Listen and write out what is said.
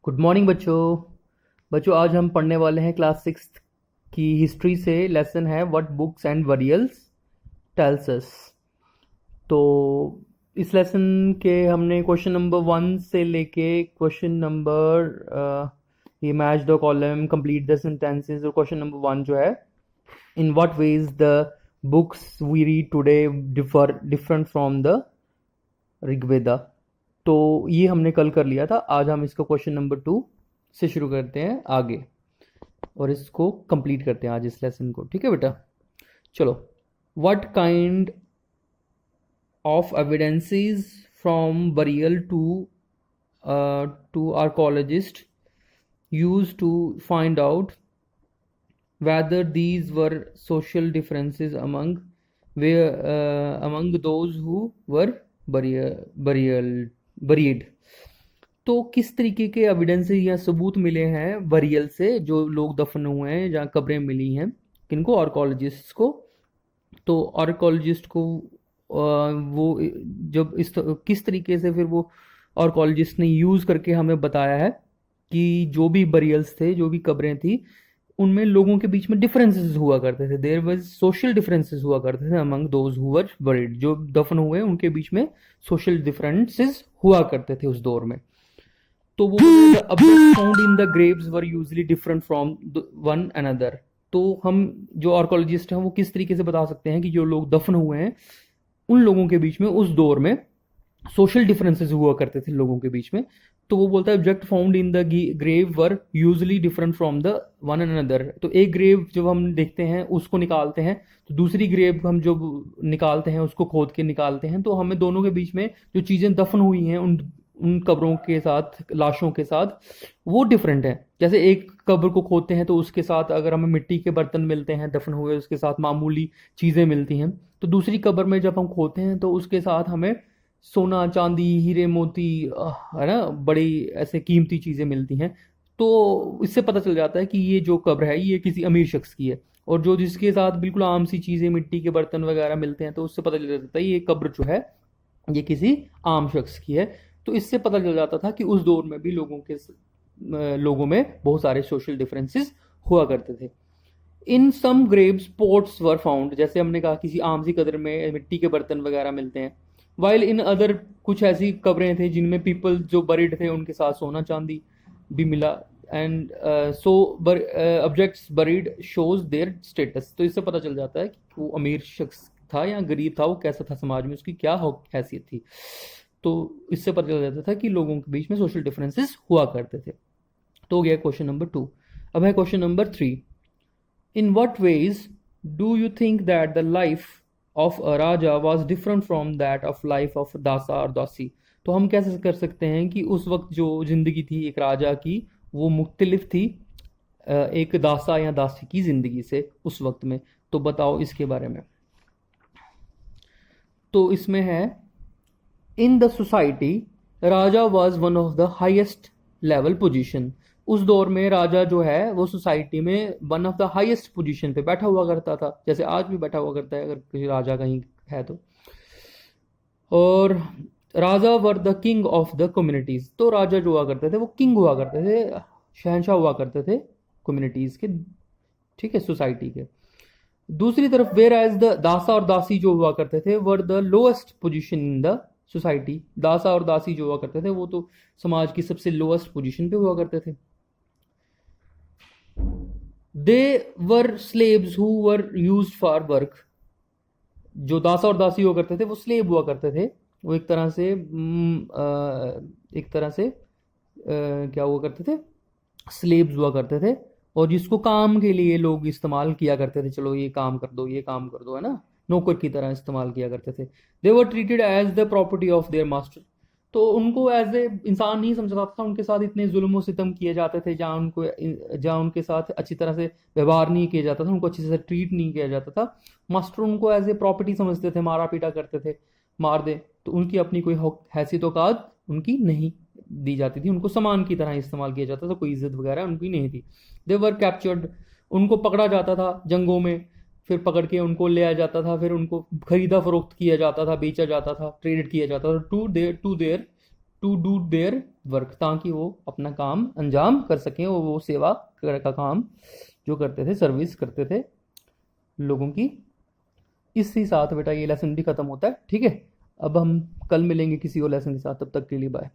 Good morning बच्चों आज हम पढ़ने वाले हैं क्लास सिक्स की हिस्ट्री से। लेसन है what books and burials tells us. तो इस लेसन के हमने क्वेश्चन नंबर 1 से लेके क्वेश्चन नंबर ये match the column complete the sentences और क्वेश्चन नंबर 1 जो है in what ways the books we read today differ different from the Rigveda. तो ये हमने कल कर लिया था। आज हम इसको क्वेश्चन नंबर 2 से शुरू करते हैं आगे और इसको कंप्लीट करते हैं आज इस लेसन को। ठीक है बेटा, चलो। What kind of evidences from burial do archaeologist use to find out whether these were social differences among those who were buried। तो किस तरीके के एविडेंस या सबूत मिले हैं बरियल से, जो लोग दफन हुए हैं, जहाँ कब्रें मिली हैं, किनको? आर्कोलॉजिस्ट को। तो आर्कोलॉजिस्ट को वो जब किस तरीके से फिर वो आर्कोलॉजिस्ट ने यूज़ करके हमें बताया है कि जो भी बरियल्स थे, जो भी कब्रें थी, उनमें लोगों के बीच में डिफरेंसेस हुआ करते थे। देयर वाज सोशल डिफरेंसेस हुआ करते थे among those who were buried. जो दफन हुए उनके बीच में सोशल डिफरेंसेस हुआ करते थे उस दौर में। तो वो objects found in the Graves were usually different from one another. तो हम जो आर्कोलॉजिस्ट हैं वो किस तरीके से बता सकते हैं कि जो लोग दफन हुए हैं उन लोगों के बीच में उस दौर में सोशल डिफरेंसेस हुआ करते थे लोगों के बीच में। तो वो बोलता है object found in the grave were usually different from the one and another. तो एक ग्रेव जब हम देखते हैं उसको निकालते हैं, तो दूसरी ग्रेव हम जब निकालते हैं उसको खोद के निकालते हैं, तो हमें दोनों के बीच में जो चीज़ें दफन हुई हैं उन कब्रों के साथ, लाशों के साथ, वो डिफरेंट है। जैसे एक कब्र को खोदते हैं तो उसके साथ अगर हमें मिट्टी के बर्तन मिलते हैं दफन हुए, उसके साथ मामूली चीज़ें मिलती हैं। तो दूसरी कब्र में जब हम खोदते हैं तो उसके साथ हमें सोना, चांदी, हीरे, मोती, है ना, बड़ी ऐसे कीमती चीज़ें मिलती हैं। तो इससे पता चल जाता है कि ये जो कब्र है ये किसी अमीर शख्स की है। और जो जिसके साथ बिल्कुल आम सी चीज़ें, मिट्टी के बर्तन वगैरह मिलते हैं, तो उससे पता चल जाता है ये कब्र जो है ये किसी आम शख्स की है। तो इससे पता चल जाता था कि उस दौर में भी लोगों में बहुत सारे सोशल डिफरेंसेस हुआ करते थे। इन सम ग्रेव्स पोट्स वर फाउंड, जैसे हमने कहा किसी आम सी कब्र में मिट्टी के बर्तन वगैरह मिलते हैं। वाइल इन अदर, कुछ ऐसी कब्रें थे जिनमें पीपल जो बरीड थे उनके साथ सोना चांदी भी मिला। And so objects buried shows their status. तो इससे पता चल जाता है कि वो अमीर शख्स था या गरीब था, वो कैसा था समाज में, उसकी क्या हैसियत थी। तो इससे पता चल जाता था कि लोगों के बीच में सोशल डिफरेंसेस हुआ करते थे। तो हो गया क्वेश्चन नंबर 2। अब है question number 3। In what veg do you think that the life of a raja was different from that of life of दासा और दासी। तो हम कैसे कर सकते हैं कि उस वक्त जो जिंदगी थी एक राजा की वो मुख्तलिफ थी एक दासा या दासी की जिंदगी से उस वक्त में। तो बताओ इसके बारे में। तो इसमें है in the society Raja was one of the highest level position. उस दौर में राजा जो है वो सोसाइटी में one of the highest position पे बैठा हुआ करता था, जैसे आज भी बैठा हुआ करता है अगर किसी राजा कहीं है तो। और raja were the king of the communities. तो राजा जो हुआ करते थे वो किंग हुआ करते थे, शहनशाह हुआ करते थे कम्युनिटीज के, ठीक है, सोसाइटी के। दूसरी तरफ वेयर एज द दासा और दासी जो हुआ करते थे were the lowest position in the society. दासा और दासी जो हुआ करते थे वो तो समाज की सबसे लोएस्ट पोजीशन पे हुआ करते थे। They were slaves who were used for work. जो दासा और दासी हुआ करते थे वो स्लेव हुआ करते थे। वो एक तरह से क्या हुआ करते थे, स्लेव्स हुआ करते थे। और जिसको काम के लिए लोग इस्तेमाल किया करते थे, चलो ये काम कर दो, ये काम कर दो, है ना, नौकर की तरह इस्तेमाल किया करते थे। They were treated as the property of their master. तो उनको एज ए इंसान नहीं समझा जाता था, उनके साथ इतने जुल्म सितम किए जाते थे, जहाँ उनके साथ अच्छी तरह से व्यवहार नहीं किया जाता था, उनको अच्छे से ट्रीट नहीं किया जाता था। मास्टर उनको एज ए प्रॉपर्टी समझते थे, मारा पीटा करते थे, मार दे तो उनकी अपनी कोई हैसियत औकात उनकी नहीं दी जाती थी, उनको सामान की तरह इस्तेमाल किया जाता था, कोई इज्जत वगैरह उनकी नहीं थी। दे वर कैप्चर्ड, उनको पकड़ा जाता था जंगों में, फिर पकड़ के उनको ले आया जाता था, फिर उनको खरीदा फरोख्त किया जाता था, बेचा जाता था, ट्रेडेड किया जाता था to there to do their work, ताकि वो अपना काम अंजाम कर सकें, वो सेवा का काम जो करते थे, सर्विस करते थे लोगों की। इसी साथ बेटा ये लेसन भी खत्म होता है, ठीक है। अब हम कल मिलेंगे किसी और लेसन के साथ, तब तक के लिए बाय।